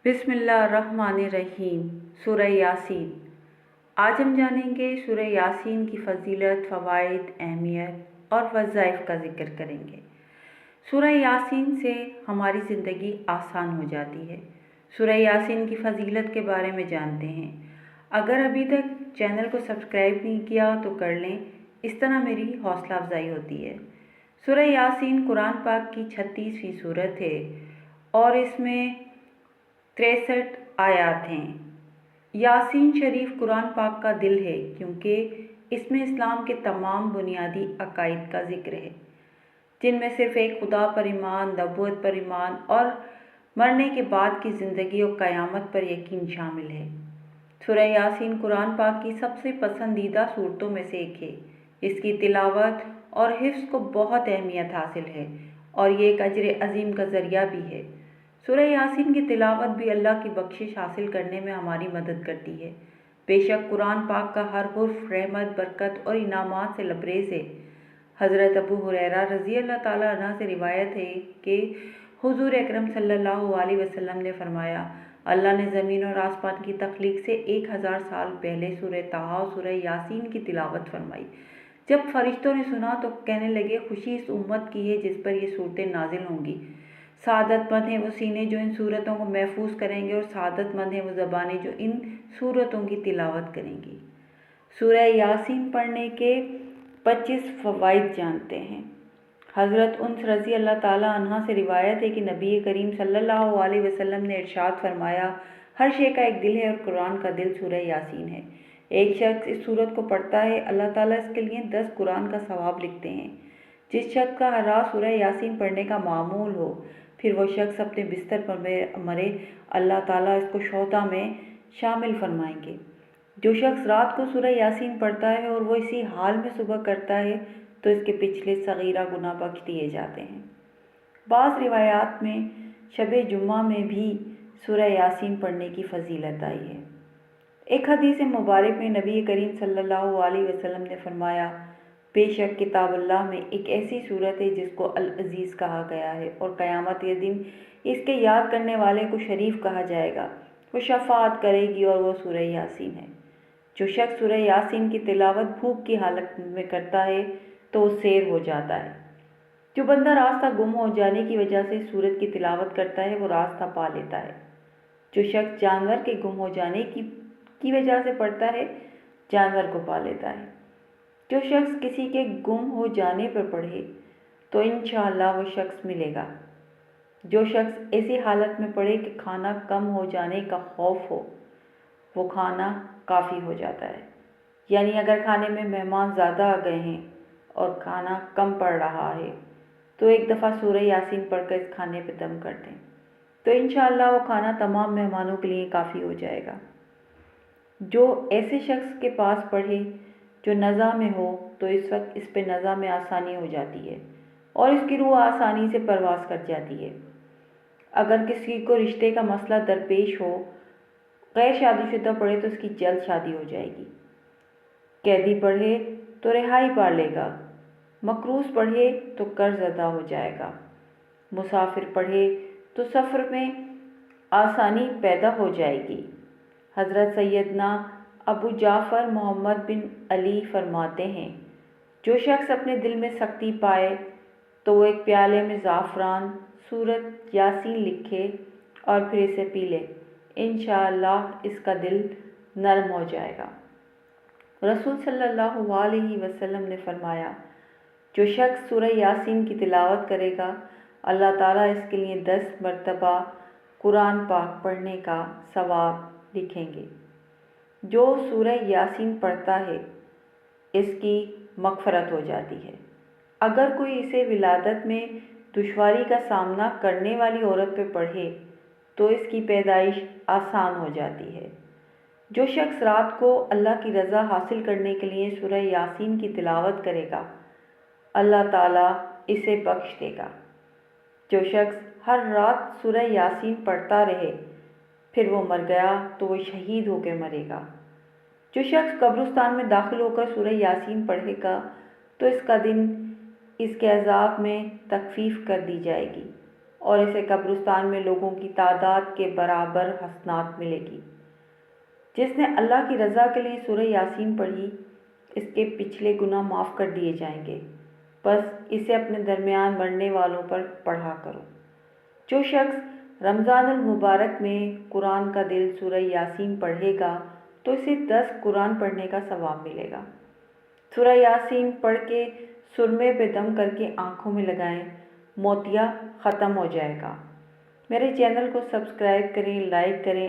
بسم اللہ الرحمن الرحیم۔ سورہ یاسین۔ آج ہم جانیں گے سورہ یاسین کی فضیلت، فوائد، اہمیت اور وظائف کا ذکر کریں گے۔ سورہ یاسین سے ہماری زندگی آسان ہو جاتی ہے۔ سورہ یاسین کی فضیلت کے بارے میں جانتے ہیں۔ اگر ابھی تک چینل کو سبسکرائب نہیں کیا تو کر لیں، اس طرح میری حوصلہ افزائی ہوتی ہے۔ سورہ یاسین قرآن پاک کی 36ویں سورت ہے اور اس میں 63 آیات ہیں۔ یاسین شریف قرآن پاک کا دل ہے کیونکہ اس میں اسلام کے تمام بنیادی عقائد کا ذکر ہے، جن میں صرف ایک خدا پر ایمان، نبوت پر ایمان اور مرنے کے بعد کی زندگی اور قیامت پر یقین شامل ہے۔ سورہ یاسین قرآن پاک کی سب سے پسندیدہ صورتوں میں سے ایک ہے۔ اس کی تلاوت اور حفظ کو بہت اہمیت حاصل ہے اور یہ ایک اجر عظیم کا ذریعہ بھی ہے۔ سورہ یاسین کی تلاوت بھی اللہ کی بخشش حاصل کرنے میں ہماری مدد کرتی ہے۔ بے شک قرآن پاک کا ہر حرف رحمت، برکت اور انعامات سے لبریز ہے۔ حضرت ابو ہریرہ رضی اللہ تعالیٰ عنہ سے روایت ہے کہ حضور اکرم صلی اللہ علیہ وسلم نے فرمایا، اللہ نے زمین اور آسمان کی تخلیق سے 1000 سال پہلے سورہ طٰہٰ اور سورہ یاسین کی تلاوت فرمائی۔ جب فرشتوں نے سنا تو کہنے لگے، خوشی اس امت کی ہے جس پر یہ صورتیں نازل ہوں گی۔ سعادت مند ہیں وہ سینے جو ان صورتوں کو محفوظ کریں گے اور سعادت مند ہیں وہ زبانیں جو ان صورتوں کی تلاوت کریں گی۔ سورہ یاسین پڑھنے کے 25 فوائد جانتے ہیں۔ حضرت انس رضی اللہ تعالیٰ عنہ سے روایت ہے کہ نبی کریم صلی اللہ علیہ وسلم نے ارشاد فرمایا، ہر شے کا ایک دل ہے اور قرآن کا دل سورہ یاسین ہے۔ ایک شخص اس سورت کو پڑھتا ہے، اللہ تعالیٰ اس کے لیے 10 قرآن کا ثواب لکھتے ہیں۔ جس شخص کا ہر رات سورہ یاسین پڑھنے کا معمول ہو، پھر وہ شخص اپنے بستر پر مرے، اللہ تعالیٰ اس کو شہداء میں شامل فرمائیں گے۔ جو شخص رات کو سورہ یاسین پڑھتا ہے اور وہ اسی حال میں صبح کرتا ہے تو اس کے پچھلے صغیرہ گناہ بخش دیے جاتے ہیں۔ بعض روایات میں شب جمعہ میں بھی سورہ یاسین پڑھنے کی فضیلت آئی ہے۔ ایک حدیث مبارک میں نبی کریم صلی اللہ علیہ وسلم نے فرمایا، بے شک کتاب اللہ میں ایک ایسی سورت ہے جس کو العزیز کہا گیا ہے اور قیامت کے دن اس کے یاد کرنے والے کو شریف کہا جائے گا، وہ شفاعت کرے گی اور وہ سورہ یاسین ہے۔ جو شخص سورہ یاسین کی تلاوت بھوک کی حالت میں کرتا ہے تو وہ سیر ہو جاتا ہے۔ جو بندہ راستہ گم ہو جانے کی وجہ سے سورت کی تلاوت کرتا ہے وہ راستہ پا لیتا ہے۔ جو شخص جانور کے گم ہو جانے کی وجہ سے پڑھتا ہے، جانور کو پا لیتا ہے۔ جو شخص کسی کے گم ہو جانے پر پڑھے تو انشاءاللہ وہ شخص ملے گا۔ جو شخص ایسی حالت میں پڑھے کہ کھانا کم ہو جانے کا خوف ہو، وہ کھانا کافی ہو جاتا ہے۔ یعنی اگر کھانے میں مہمان زیادہ آ گئے ہیں اور کھانا کم پڑ رہا ہے تو ایک دفعہ سورہ یاسین پڑھ کر اس کھانے پہ دم کر دیں تو انشاءاللہ وہ کھانا تمام مہمانوں کے لیے کافی ہو جائے گا۔ جو ایسے شخص کے پاس پڑھے جو نزا میں ہو تو اس وقت اس پہ نزا میں آسانی ہو جاتی ہے اور اس کی روح آسانی سے پرواز کر جاتی ہے۔ اگر کسی کو رشتے کا مسئلہ درپیش ہو، غیر شادی شدہ پڑھے تو اس کی جلد شادی ہو جائے گی۔ قیدی پڑھے تو رہائی پا لے گا۔ مقروض پڑھے تو قرض ادا ہو جائے گا۔ مسافر پڑھے تو سفر میں آسانی پیدا ہو جائے گی۔ حضرت سیدنا ابو جعفر محمد بن علی فرماتے ہیں، جو شخص اپنے دل میں سختی پائے تو وہ ایک پیالے میں زعفران سورت یاسین لکھے اور پھر اسے پی لے، انشاءاللہ اس کا دل نرم ہو جائے گا۔ رسول صلی اللہ علیہ وسلم نے فرمایا، جو شخص سورہ یاسین کی تلاوت کرے گا، اللہ تعالیٰ اس کے لیے 10 مرتبہ قرآن پاک پڑھنے کا ثواب لکھیں گے۔ جو سورہ یاسین پڑھتا ہے اس کی مغفرت ہو جاتی ہے۔ اگر کوئی اسے ولادت میں دشواری کا سامنا کرنے والی عورت پہ پڑھے تو اس کی پیدائش آسان ہو جاتی ہے۔ جو شخص رات کو اللہ کی رضا حاصل کرنے کے لیے سورہ یاسین کی تلاوت کرے گا، اللہ تعالیٰ اسے بخش دے گا۔ جو شخص ہر رات سورہ یاسین پڑھتا رہے پھر وہ مر گیا تو وہ شہید ہو کے مرے گا۔ جو شخص قبرستان میں داخل ہو کر سورہ یاسین پڑھے گا تو اس کا دن اس کے عذاب میں تخفیف کر دی جائے گی۔ اور اسے قبرستان میں لوگوں کی تعداد کے برابر حسنات ملے گی۔ جس نے اللہ کی رضا کے لیے سورہ یاسین پڑھی، اس کے پچھلے گناہ معاف کر دیے جائیں گے، بس اسے اپنے درمیان مرنے والوں پر پڑھا کرو۔ جو شخص رمضان المبارک میں قرآن کا دل سورہ یاسین پڑھے گا تو اسے 10 قرآن پڑھنے کا ثواب ملے گا۔ سورہ یاسین پڑھ کے سرمے پہ دم کر کے آنکھوں میں لگائیں، موتیا ختم ہو جائے گا۔ میرے چینل کو سبسکرائب کریں، لائک کریں،